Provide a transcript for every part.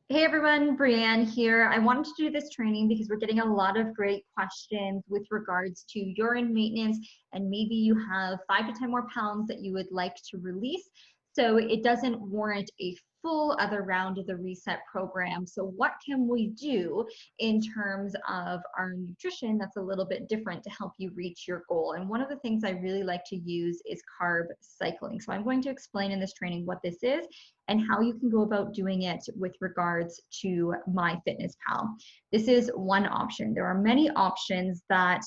Hey everyone, Brianne here. I wanted to do this training because we're getting a lot of great questions with regards to urine maintenance, and maybe you have 5 to 10 more pounds that you would like to release. So it doesn't warrant a full other round of the reset program. So what can we do in terms of our nutrition that's a little bit different to help you reach your goal? And one of the things I really like to use is carb cycling. So I'm going to explain in this training what this is and how you can go about doing it with regards to MyFitnessPal. This is one option. There are many options that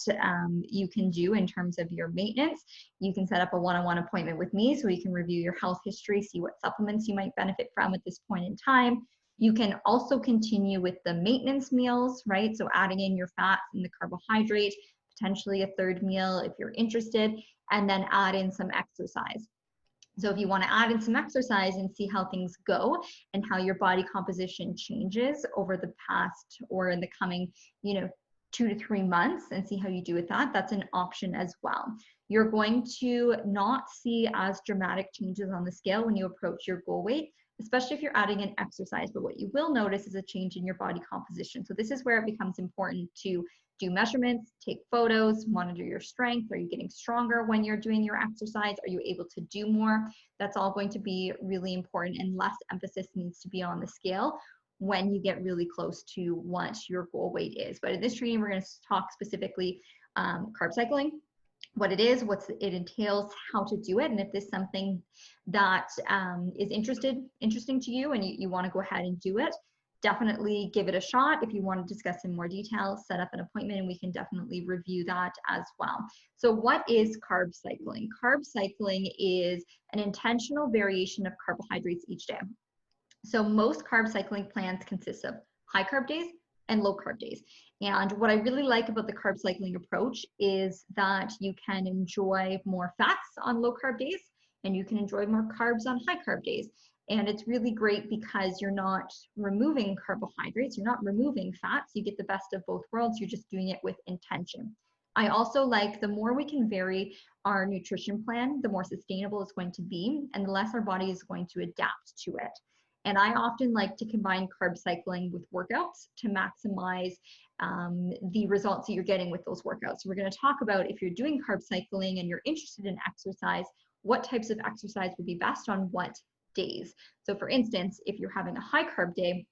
you can do in terms of your maintenance. You can set up a one-on-one appointment with me so we can review your health history, see what supplements you might benefit from at this point in time. You can also continue with the maintenance meals, right? So adding in your fats and the carbohydrate, potentially a third meal if you're interested, and then add in some exercise. So if you want to add in some exercise and see how things go and how your body composition changes over the past or in the coming, 2 to 3 months and see how you do with that, that's an option as well. You're going to not see as dramatic changes on the scale when you approach your goal weight, especially if you're adding in exercise. But what you will notice is a change in your body composition. So this is where it becomes important to do measurements, take photos, monitor your strength. Are you getting stronger when you're doing your exercise? Are you able to do more? That's all going to be really important, and less emphasis needs to be on the scale when you get really close to what your goal weight is. But in this training, we're going to talk specifically carb cycling, what it is, what it entails, how to do it, and if this is something that is interesting to you and you want to go ahead and do it, definitely give it a shot. If you want to discuss in more detail, set up an appointment and we can definitely review that as well. So what is carb cycling? Carb cycling is an intentional variation of carbohydrates each day. So most carb cycling plans consist of high carb days and low carb days. And what I really like about the carb cycling approach is that you can enjoy more fats on low carb days and you can enjoy more carbs on high carb days. And it's really great because you're not removing carbohydrates, you're not removing fats, you get the best of both worlds, you're just doing it with intention. I also like the more we can vary our nutrition plan, the more sustainable it's going to be and the less our body is going to adapt to it. And I often like to combine carb cycling with workouts to maximize the results that you're getting with those workouts. So we're going to talk about if you're doing carb cycling and you're interested in exercise, what types of exercise would be best on what days. So for instance, if you're having a high carb day,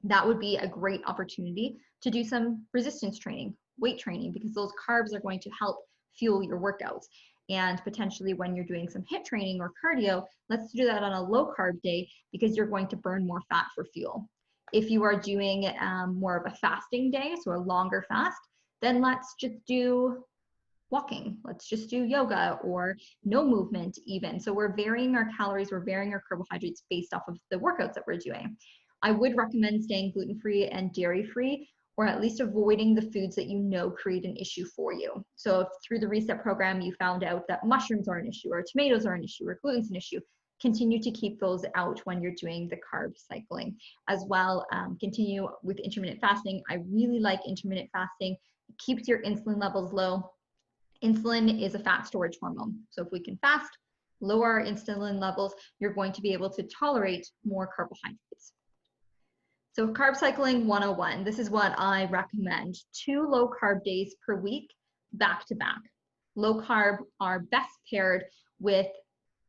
that would be a great opportunity to do some resistance training, weight training, because those carbs are going to help fuel your workouts. And potentially when you're doing some HIIT training or cardio, let's do that on a low carb day because you're going to burn more fat for fuel. If you are doing more of a fasting day, so a longer fast, then let's just do walking. Let's just do yoga or no movement even. So we're varying our calories, we're varying our carbohydrates based off of the workouts that we're doing. I would recommend staying gluten-free and dairy-free, or at least avoiding the foods that you know create an issue for you. So if through the reset program you found out that mushrooms are an issue, or tomatoes are an issue, or gluten's an issue, continue to keep those out when you're doing the carb cycling. As well, continue with intermittent fasting. I really like intermittent fasting. It keeps your insulin levels low. Insulin is a fat storage hormone. So if we can fast, lower our insulin levels, you're going to be able to tolerate more carbohydrates. So carb cycling 101, this is what I recommend. 2 low carb days per week, back to back. Low carb are best paired with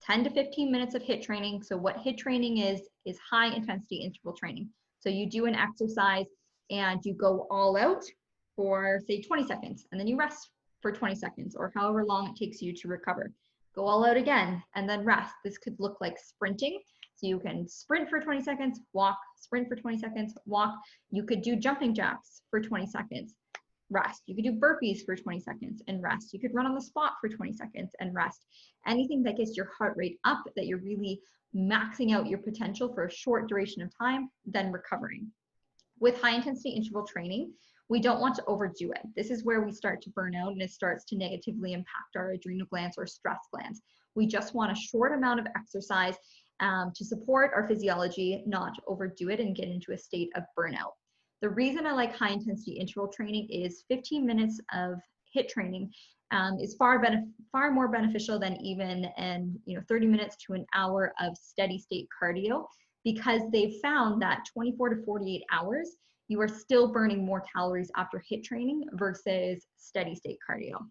10 to 15 minutes of HIIT training. So what HIIT training is high intensity interval training. So you do an exercise and you go all out for say 20 seconds and then you rest for 20 seconds or however long it takes you to recover. Go all out again and then rest. This could look like sprinting. So you can sprint for 20 seconds, walk, sprint for 20 seconds, walk. You could do jumping jacks for 20 seconds, rest. You could do burpees for 20 seconds and rest. You could run on the spot for 20 seconds and rest. Anything that gets your heart rate up, that you're really maxing out your potential for a short duration of time, then recovering. With high intensity interval training, we don't want to overdo it. This is where we start to burn out and it starts to negatively impact our adrenal glands or stress glands. We just want a short amount of exercise to support our physiology, not overdo it and get into a state of burnout. The reason I like high intensity interval training is 15 minutes of HIIT training is far more beneficial than even 30 minutes to an hour of steady state cardio, because they've found that 24 to 48 hours, you are still burning more calories after HIIT training versus steady state cardio.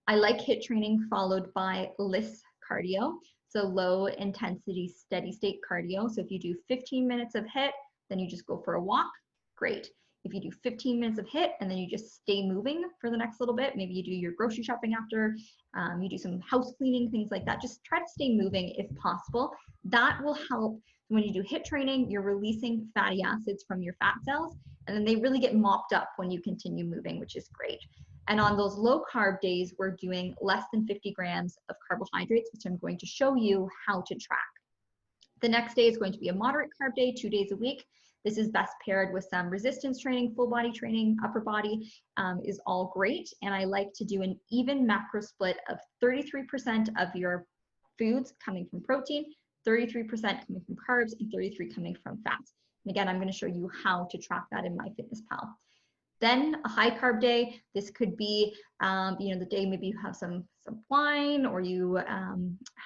I like HIIT training followed by LISS cardio, so low intensity steady state cardio. So if you do 15 minutes of HIIT, then you just go for a walk, great. If you do 15 minutes of HIIT and then you just stay moving for the next little bit, maybe you do your grocery shopping after, you do some house cleaning, things like that, just try to stay moving if possible. That will help. When you do HIIT training, you're releasing fatty acids from your fat cells, and then they really get mopped up when you continue moving, which is great. And on those low carb days, we're doing less than 50 grams of carbohydrates, which I'm going to show you how to track. The next day is going to be a moderate carb day, 2 days a week. This is best paired with some resistance training, full body training, upper body is all great. And I like to do an even macro split of 33% of your foods coming from protein, 33% coming from carbs, and 33% coming from fats. And again, I'm going to show you how to track that in MyFitnessPal. Then a high carb day, this could be, the day maybe you have some wine, or you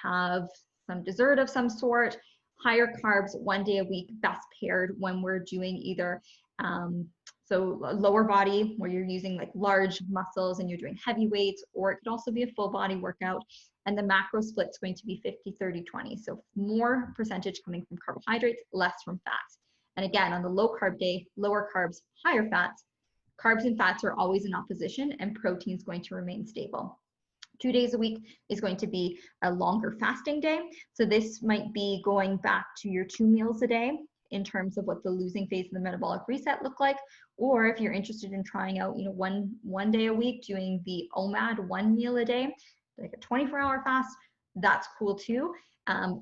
have some dessert of some sort. Higher carbs, 1 day a week, best paired when we're doing either, so lower body, where you're using like large muscles and you're doing heavy weights, or it could also be a full body workout. And the macro split's going to be 50, 30, 20. So more percentage coming from carbohydrates, less from fats. And again, on the low carb day, lower carbs, higher fats. Carbs and fats are always in opposition, and protein is going to remain stable. 2 days a week is going to be a longer fasting day. So this might be going back to your 2 meals a day in terms of what the losing phase and the metabolic reset look like. Or if you're interested in trying out, one day a week doing the OMAD 1 meal a day, like a 24-hour fast, that's cool too.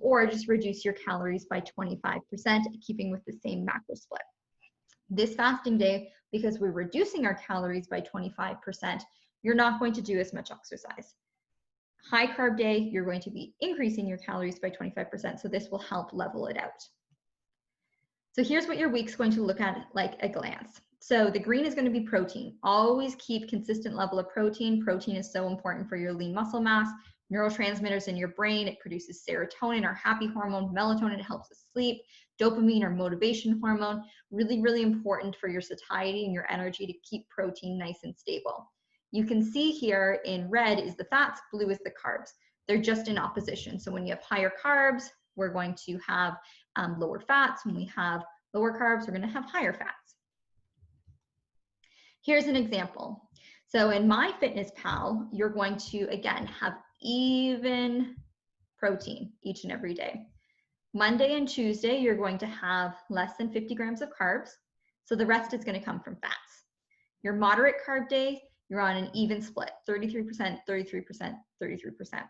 Or just reduce your calories by 25%, keeping with the same macro split. This fasting day, because we're reducing our calories by 25%, you're not going to do as much exercise. High carb day, you're going to be increasing your calories by 25%, so this will help level it out. So here's what your week's going to look at like a glance. So the green is going to be protein. Always keep consistent level of protein. Protein is so important for your lean muscle mass, neurotransmitters in your brain. It produces serotonin, our happy hormone, melatonin, it helps us sleep, dopamine, our motivation hormone. Really, really important for your satiety and your energy to keep protein nice and stable. You can see here in red is the fats, blue is the carbs. They're just in opposition. So when you have higher carbs, we're going to have lower fats. When we have lower carbs, we're going to have higher fats. Here's an example. So in MyFitnessPal, you're going to, again, have even protein each and every day. Monday and Tuesday, you're going to have less than 50 grams of carbs. So the rest is going to come from fats. Your moderate carb day, you're on an even split, 33%, 33%, 33%.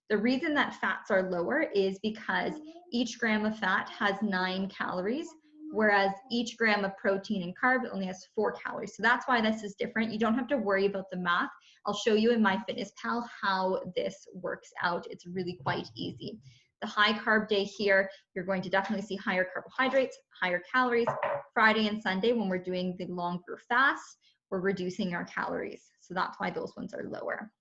The reason that fats are lower is because each gram of fat has 9 calories, whereas each gram of protein and carb only has 4 calories. So that's why this is different. You don't have to worry about the math. I'll show you in MyFitnessPal how this works out. It's really quite easy. The high carb day here, you're going to definitely see higher carbohydrates, higher calories. Friday and Sunday, when we're doing the longer fast, we're reducing our calories. So that's why those ones are lower.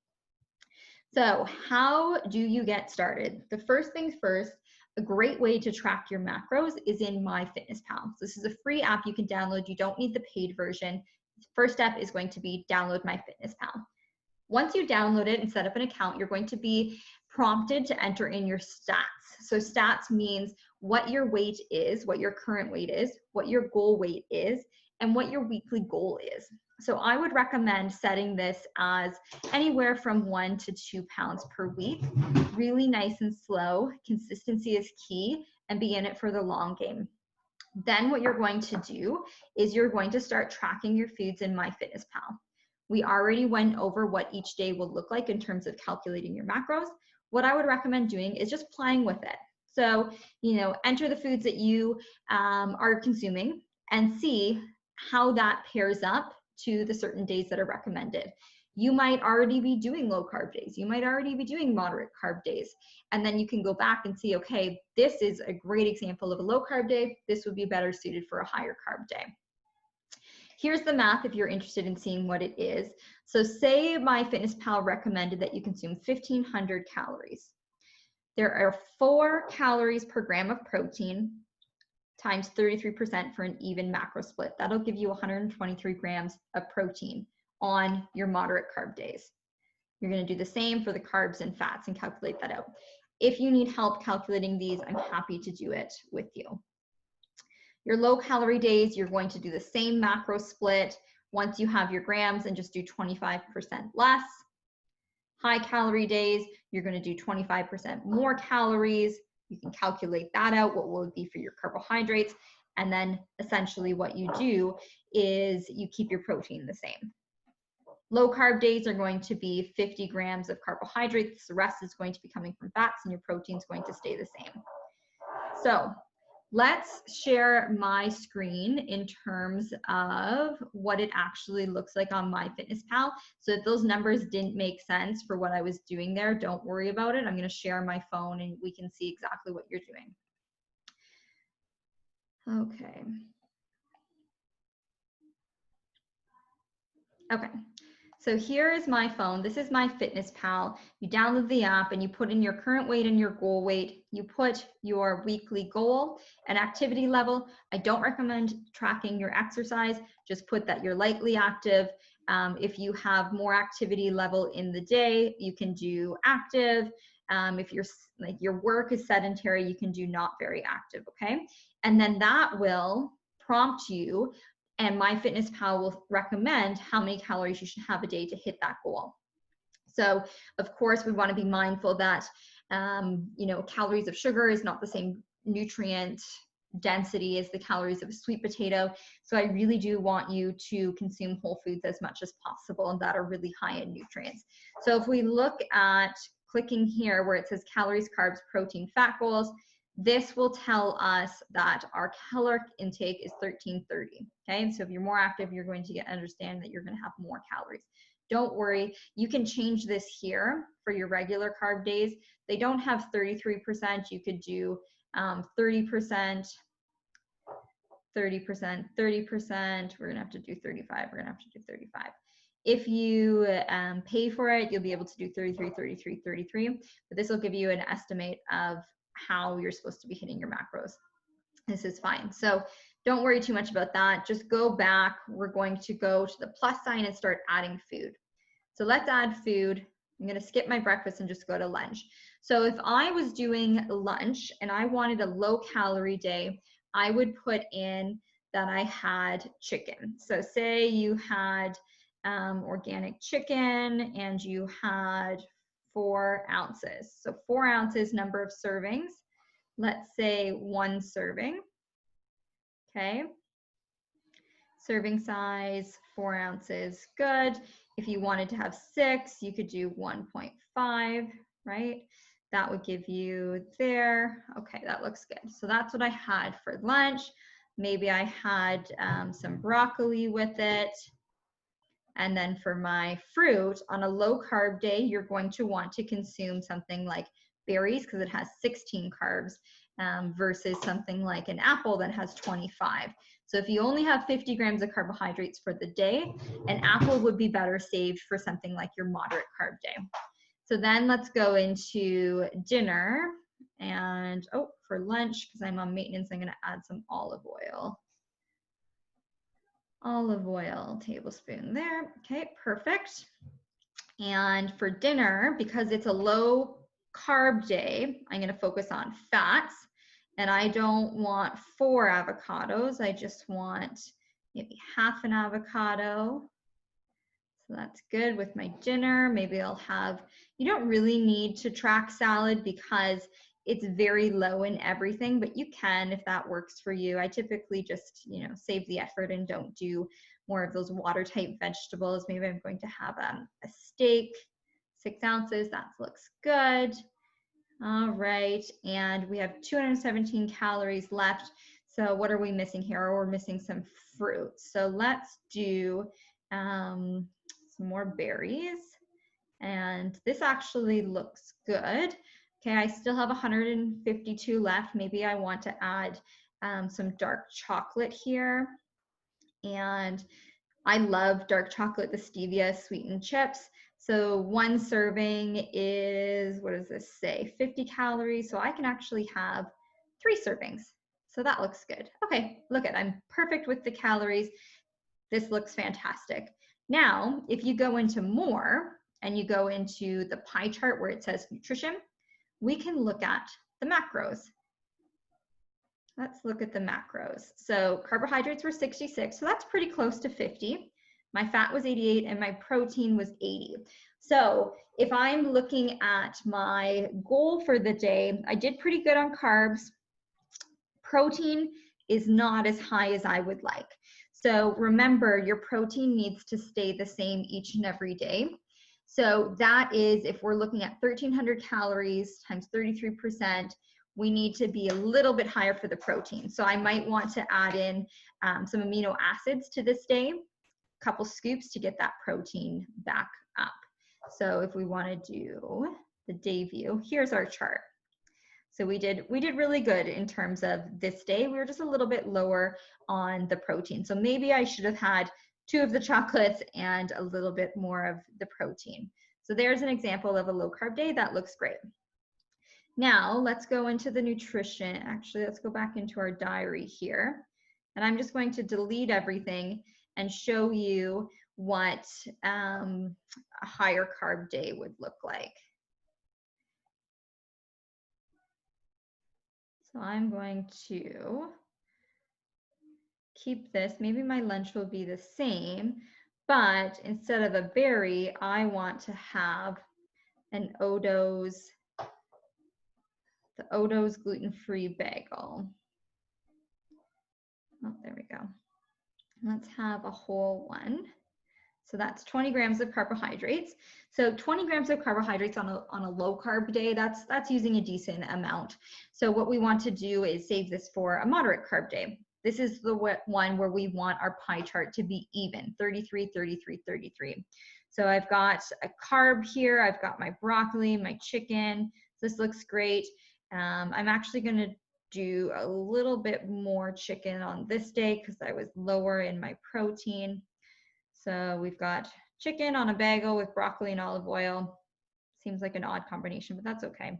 So how do you get started? The first things first, a great way to track your macros is in MyFitnessPal. So this is a free app you can download. You don't need the paid version. First step is going to be download MyFitnessPal. Once you download it and set up an account, you're going to be prompted to enter in your stats. So stats means what your weight is, what your current weight is, what your goal weight is, and what your weekly goal is. So I would recommend setting this as anywhere from 1 to 2 pounds per week. Really nice and slow. Consistency is key, and be in it for the long game. Then what you're going to do is you're going to start tracking your foods in MyFitnessPal. We already went over what each day will look like in terms of calculating your macros. What I would recommend doing is just playing with it. So, enter the foods that you are consuming and see how that pairs up to the certain days that are recommended. You might already be doing low carb days. You might already be doing moderate carb days. And then you can go back and see, okay, this is a great example of a low carb day. This would be better suited for a higher carb day. Here's the math if you're interested in seeing what it is. So say MyFitnessPal recommended that you consume 1,500 calories. There are 4 calories per gram of protein, times 33% for an even macro split. That'll give you 123 grams of protein on your moderate carb days. You're going to do the same for the carbs and fats and calculate that out. If you need help calculating these, I'm happy to do it with you. Your low calorie days, you're going to do the same macro split once you have your grams and just do 25% less. High calorie days, you're going to do 25% more calories. You can calculate that out, what will it be for your carbohydrates. And then essentially what you do is you keep your protein the same. Low carb days are going to be 50 grams of carbohydrates. The rest is going to be coming from fats, and your protein is going to stay the same. So let's share my screen in terms of what it actually looks like on MyFitnessPal. So if those numbers didn't make sense for what I was doing there, don't worry about it. I'm going to share my phone and we can see exactly what you're doing. Okay. Okay. So here is my phone. This is MyFitnessPal. You download the app and you put in your current weight and your goal weight. You put your weekly goal and activity level. I don't recommend tracking your exercise. Just put that you're lightly active. If you have more activity level in the day, you can do active. If your work is sedentary, you can do not very active, okay? And then that will prompt you, and MyFitnessPal will recommend how many calories you should have a day to hit that goal. So of course we want to be mindful that calories of sugar is not the same nutrient density as the calories of a sweet potato. So I really do want you to consume whole foods as much as possible and that are really high in nutrients. So if we look at clicking here where it says calories, carbs, protein, fat goals, this will tell us that our caloric intake is 1330, okay? So if you're more active, you're going to understand that you're gonna have more calories. Don't worry, you can change this here for your regular carb days. They don't have 33%, you could do 30%, 30%, 30%, we're gonna have to do 35, we're gonna have to do 35. If you pay for it, you'll be able to do 33, 33, 33, but this will give you an estimate of how you're supposed to be hitting your macros. This is fine. So don't worry too much about that. Just go back. We're going to go to the plus sign and start adding food. So let's add food. I'm going to skip my breakfast and just go to lunch. So if I was doing lunch and I wanted a low calorie day, I would put in that I had chicken. So say you had organic chicken and you had 4 ounces. So 4 ounces, number of servings. Let's say 1 serving. Okay. Serving size, 4 ounces, good. If you wanted to have 6, you could do 1.5, right? That would give you there. Okay, that looks good. So that's what I had for lunch. Maybe I had some broccoli with it. And then for my fruit, on a low carb day, you're going to want to consume something like berries because it has 16 carbs versus something like an apple that has 25. So if you only have 50 grams of carbohydrates for the day, an apple would be better saved for something like your moderate carb day. So then let's go into dinner. And for lunch, because I'm on maintenance, I'm going to add some olive oil. Olive oil, tablespoon there. Okay, perfect. And for dinner, because it's a low carb day, I'm going to focus on fats. And I don't want 4 avocados. I just want maybe half an avocado. So that's good with my dinner. Maybe I'll have, you don't really need to track salad because it's very low in everything, but you can if that works for you. I typically just, save the effort and don't do more of those water-type vegetables. Maybe I'm going to have a steak, 6 ounces. That looks good. All right, and we have 217 calories left. So what are we missing here? We're missing some fruit. So let's do some more berries. And this actually looks good. Okay, I still have 152 left. Maybe I want to add some dark chocolate here. And I love dark chocolate, the stevia sweetened chips. So 1 serving is, what does this say? 50 calories. So I can actually have 3 servings. So that looks good. Okay, look at, I'm perfect with the calories. This looks fantastic. Now, if you go into more and you go into the pie chart where it says nutrition, we can look at the macros. Let's look at the macros. So carbohydrates were 66, so that's pretty close to 50. My fat was 88 and my protein was 80. So if I'm looking at my goal for the day, I did pretty good on carbs. Protein is not as high as I would like. So remember, your protein needs to stay the same each and every day. So that is, if we're looking at 1,300 calories times 33%, we need to be a little bit higher for the protein. So I might want to add in some amino acids to this day, a couple scoops to get that protein back up. So if we want to do the day view, here's our chart. So we did really good in terms of this day. We were just a little bit lower on the protein. So maybe I should have had 2 of the chocolates and a little bit more of the protein. So there's an example of a low carb day. That looks great. Now let's go into the nutrition. Actually, let's go back into our diary here. And I'm just going to delete everything and show you what a higher carb day would look like. So I'm going to keep this. Maybe my lunch will be the same, but instead of a berry, I want to have an Odo's, the Odo's gluten-free bagel. Oh, there we go. Let's have a whole one. So that's 20 grams of carbohydrates. So 20 grams of carbohydrates on a low carb day, that's using a decent amount. So what we want to do is save this for a moderate carb day. This is the one where we want our pie chart to be even, 33, 33, 33. So I've got a carb here, I've got my broccoli, my chicken. This looks great. I'm actually gonna do a little bit more chicken on this day because I was lower in my protein. So we've got chicken on a bagel with broccoli and olive oil. Seems like an odd combination, but that's okay.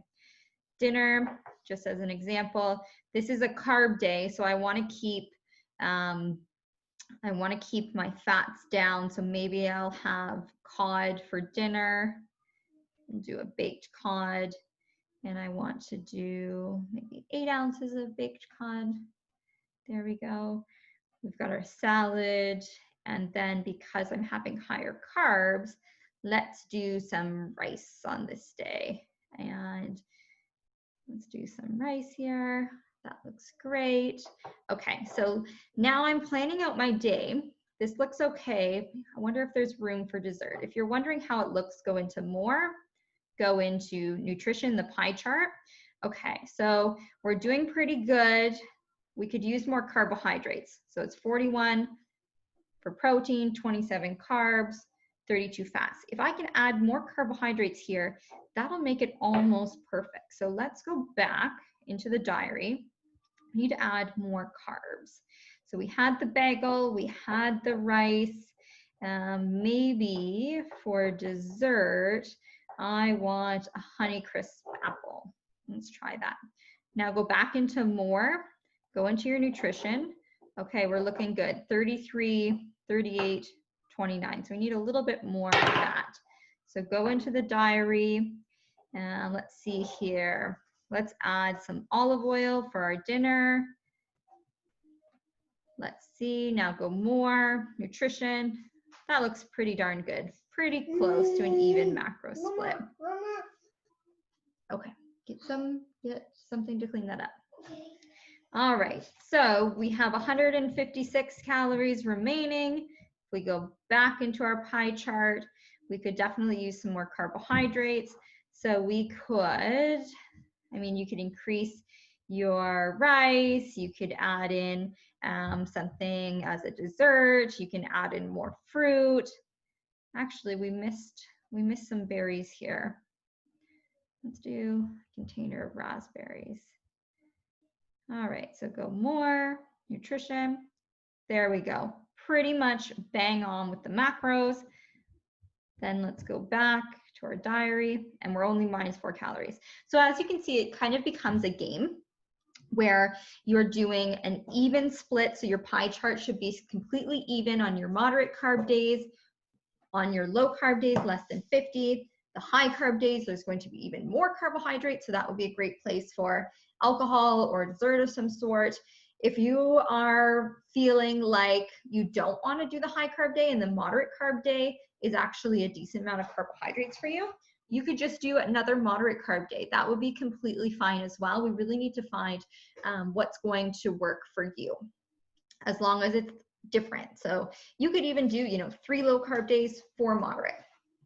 Dinner, just as an example, this is a carb day, so I want to keep my fats down. So maybe I'll have cod for dinner and do a baked cod. And I want to do maybe 8 ounces of baked cod. There we go. We've got our salad. And then because I'm having higher carbs, let's do some rice on this day. And let's do some rice here. That looks great. Okay, so now I'm planning out my day. This looks okay. I wonder if there's room for dessert. If you're wondering how it looks, go into more, go into nutrition, the pie chart. Okay, so we're doing pretty good. We could use more carbohydrates. So it's 41 for protein, 27 carbs, 32 fats. If I can add more carbohydrates here, that'll make it almost perfect. So let's go back into the diary. We need to add more carbs. So we had the bagel, we had the rice. Maybe for dessert, I want a Honeycrisp apple. Let's try that. Now go back into more, go into your nutrition. Okay, we're looking good. 33, 38, 29. So we need a little bit more of that. So go into the diary and let's see here. Let's add some olive oil for our dinner. Let's see, now go more, nutrition. That looks pretty darn good. Pretty close to an even macro split. Okay, get something to clean that up. All right, so we have 156 calories remaining. If we go back into our pie chart, we could definitely use some more carbohydrates. So we could, you could increase your rice, you could add in something as a dessert, you can add in more fruit. Actually, we missed some berries here. Let's do a container of raspberries. All right, so go more, nutrition. There we go. Pretty much bang on with the macros. Then let's go back to our diary and we're only -4 calories. So as you can see, it kind of becomes a game. where you're doing an even split. So your pie chart should be completely even on your moderate carb days, on your low carb days, less than 50. The high carb days, there's going to be even more carbohydrates. So that would be a great place for alcohol or dessert of some sort. If you are feeling like you don't want to do the high carb day and the moderate carb day is actually a decent amount of carbohydrates for you, you could just do another moderate carb day. That would be completely fine as well. We really need to find what's going to work for you, as long as it's different. So you could even do, 3 low carb days, 4 moderate,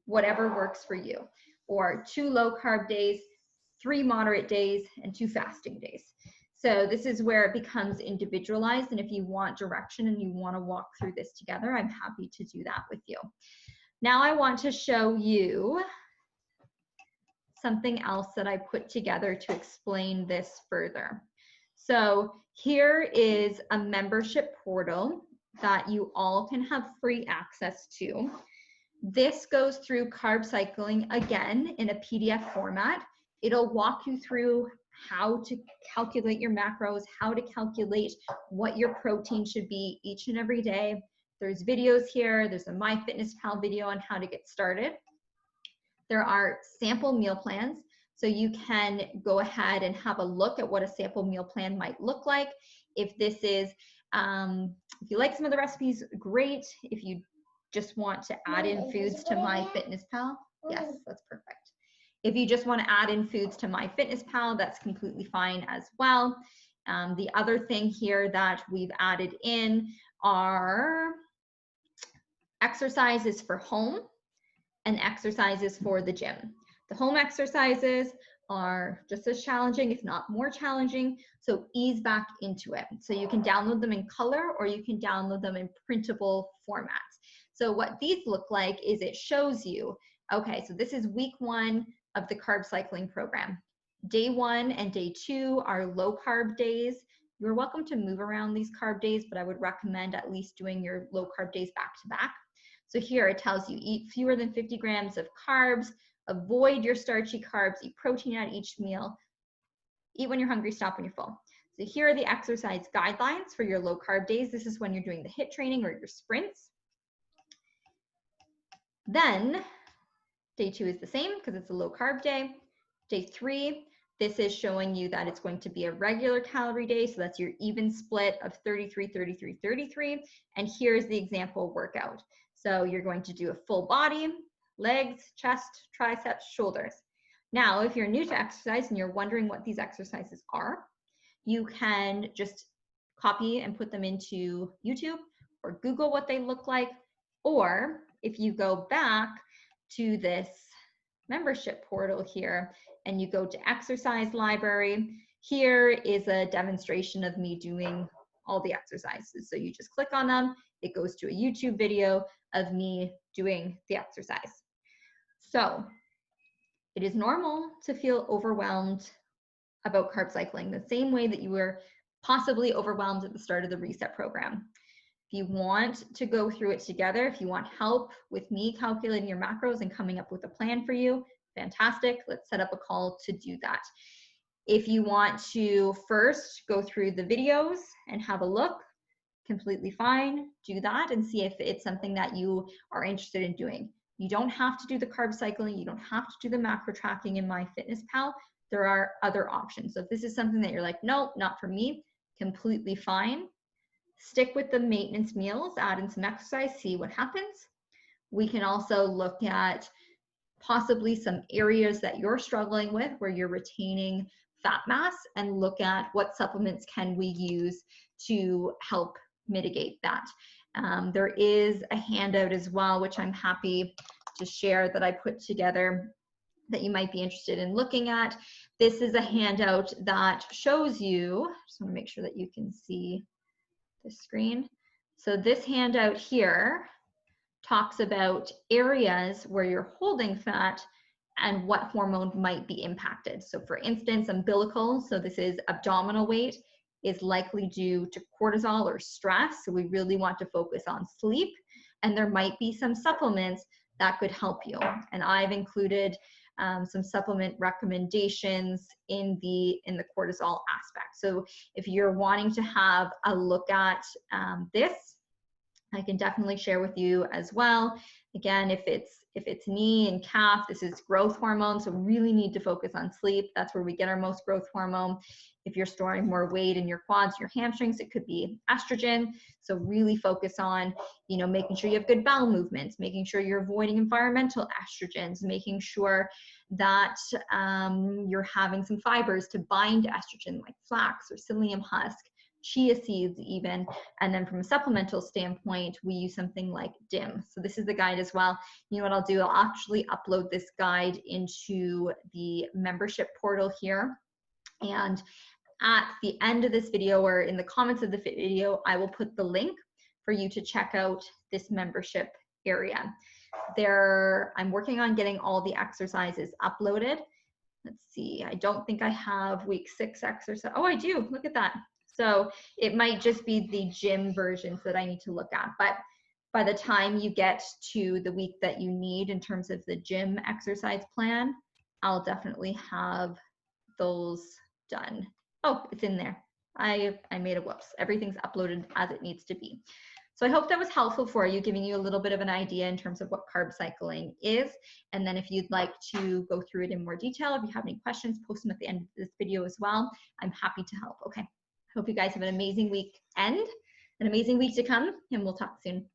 whatever works for you, or 2 low carb days, 3 moderate days, and 2 fasting days. So this is where it becomes individualized. And if you want direction and you want to walk through this together, I'm happy to do that with you. Now I want to show you something else that I put together to explain this further. So here is a membership portal that you all can have free access to. This goes through Carb Cycling, again, in a PDF format. It'll walk you through how to calculate your macros, how to calculate what your protein should be each and every day. There's videos here. There's a MyFitnessPal video on how to get started. There are sample meal plans. So you can go ahead and have a look at what a sample meal plan might look like. If this is, if you like some of the recipes, great. If you just want to add in foods to MyFitnessPal, yes, that's perfect. If you just want to add in foods to MyFitnessPal, that's completely fine as well. The other thing here that we've added in are exercises for home and exercises for the gym. The home exercises are just as challenging, if not more challenging, so ease back into it. So you can download them in color or you can download them in printable formats. So what these look like is it shows you, okay, so this is week 1 of the Carb Cycling program. Day 1 and day 2 are low carb days. You're welcome to move around these carb days, but I would recommend at least doing your low carb days back to back. So here it tells you eat fewer than 50 grams of carbs, avoid your starchy carbs, eat protein at each meal, eat when you're hungry, stop when you're full. So here are the exercise guidelines for your low carb days. This is when you're doing the HIIT training or your sprints. Then day 2 is the same because it's a low carb day. Day 3, this is showing you that it's going to be a regular calorie day. So that's your even split of 33, 33, 33. And here's the example workout. So you're going to do a full body, legs, chest, triceps, shoulders. Now, if you're new to exercise and you're wondering what these exercises are, you can just copy and put them into YouTube or Google what they look like. Or if you go back to this membership portal here and you go to exercise library, here is a demonstration of me doing all the exercises. So you just click on them, it goes to a YouTube video of me doing the exercise. So it is normal to feel overwhelmed about carb cycling, the same way that you were possibly overwhelmed at the start of the reset program. If you want to go through it together, if you want help with me calculating your macros and coming up with a plan for you, fantastic. Let's set up a call to do that. If you want to first go through the videos and have a look, completely fine. Do that and see if it's something that you are interested in doing. You don't have to do the carb cycling. You don't have to do the macro tracking in MyFitnessPal. There are other options. So if this is something that you're like, nope, not for me, completely fine. Stick with the maintenance meals, add in some exercise, see what happens. We can also look at possibly some areas that you're struggling with where you're retaining fat mass and look at what supplements can we use to help mitigate that. There is a handout as well, which I'm happy to share that I put together that you might be interested in looking at. This is a handout that shows you, I just want to make sure that you can see the screen. So this handout here talks about areas where you're holding fat and what hormone might be impacted. So for instance, umbilical, so this is abdominal weight, is likely due to cortisol or stress. So we really want to focus on sleep, and there might be some supplements that could help you. And I've included some supplement recommendations in the cortisol aspect. So if you're wanting to have a look at this, I can definitely share with you as well. Again, if it's knee and calf, this is growth hormone, so really need to focus on sleep. That's where we get our most growth hormone. If you're storing more weight in your quads, your hamstrings, it could be estrogen. So really focus on, you know, making sure you have good bowel movements, making sure you're avoiding environmental estrogens, making sure that you're having some fibers to bind estrogen like flax or psyllium husk, chia seeds even. And then from a supplemental standpoint, we use something like DIM. So this is the guide as well. You know what I'll do? I'll actually upload this guide into the membership portal here. And at the end of this video, or in the comments of the video, I will put the link for you to check out this membership area. I'm working on getting all the exercises uploaded. Let's see, I don't think I have week 6 exercise. Oh, I do, look at that. So it might just be the gym versions that I need to look at. But by the time you get to the week that you need in terms of the gym exercise plan, I'll definitely have those done. Oh, it's in there. I made a whoops. Everything's uploaded as it needs to be. So I hope that was helpful for you, giving you a little bit of an idea in terms of what carb cycling is. And then if you'd like to go through it in more detail, if you have any questions, post them at the end of this video as well. I'm happy to help. Okay. Hope you guys have an amazing weekend, an amazing week to come, and we'll talk soon.